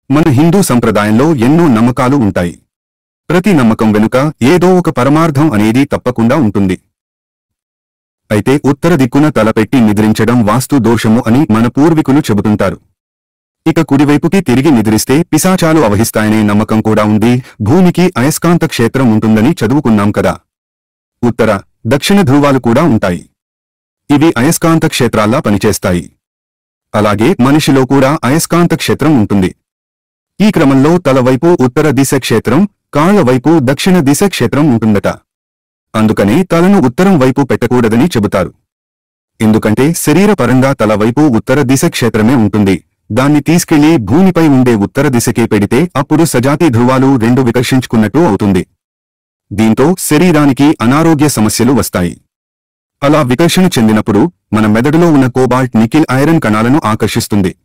మన హిందూ సంప్రదాయంలో ఎన్నో నమ్మకాలు ఉంటాయి. ప్రతి నమ్మకం వెనుక ఏదో ఒక పరమార్థం అనేది తప్పకుండా ఉంటుంది. అయితే ఉత్తర దిక్కున తలపెట్టి నిద్రించడం వాస్తు దోషము అని మన పూర్వీకులు చెబుతుంటారు. ఇక కుడివైపుకి తిరిగి నిద్రిస్తే పిశాచాలు అవహిస్తాయనే నమ్మకం కూడా ఉంది. భూమికి అయస్కాంత క్షేత్రం ఉంటుందని చదువుకున్నాం కదా. ఉత్తర, దక్షిణ ధ్రువాలు కూడా ఉంటాయి. ఇవి అయస్కాంత క్షేత్రాల్లా పనిచేస్తాయి. అలాగే మనిషిలో కూడా అయస్కాంత క్షేత్రం ఉంటుంది. ఈ క్రమంలో తల వైపు ఉత్తర దిశ క్షేత్రం, కాళ్ల వైపు దక్షిణ దిశ క్షేత్రం ఉంటుందట. అందుకని తలను ఉత్తరం వైపు పెట్టకూడదని చెబుతారు. ఎందుకంటే శరీరపరంగా తల వైపు ఉత్తర దిశ క్షేత్రమే ఉంటుంది. దాన్ని తీసుకెళ్లి భూమిపై ఉండే ఉత్తర దిశకే పెడితే అప్పుడు సజాతి ధ్రువాలు రెండు వికర్షించుకున్నట్టు అవుతుంది. దీంతో శరీరానికి అనారోగ్య సమస్యలు వస్తాయి. అలా వికర్షణ చెందినప్పుడు మన మెదడులో ఉన్న కోబాల్ట్, నికెల్, ఐరన్ కణాలను ఆకర్షిస్తుంది.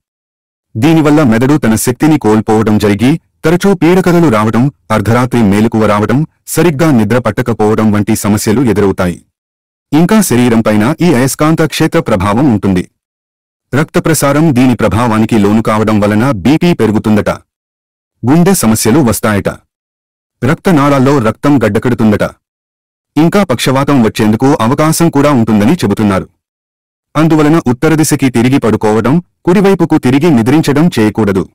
దీనివల్ల మెదడు తన శక్తిని కోల్పోవడం జరిగి తరచూ పీడకలలు రావడం, అర్ధరాత్రి మేలుకువ రావడం, సరిగ్గా నిద్ర పట్టకపోవడం వంటి సమస్యలు ఎదురవుతాయి. ఇంకా శరీరంపైన ఈ అయస్కాంత క్షేత్ర ప్రభావం ఉంటుంది. రక్త ప్రసారం దీని ప్రభావానికి లోను కావడం వలన బీపీ పెరుగుతుందట. గుండె సమస్యలు వస్తాయట. రక్తనాళాల్లో రక్తం గడ్డకడుతుందట. ఇంకా పక్షవాతం వచ్చేందుకు అవకాశం కూడా ఉంటుందని చెబుతున్నారు. అందువలన ఉత్తర దిశకి తిరిగి పడుకోవడం, కుడివైపుకు తిరిగి నిద్రించడం చేయకూడదు.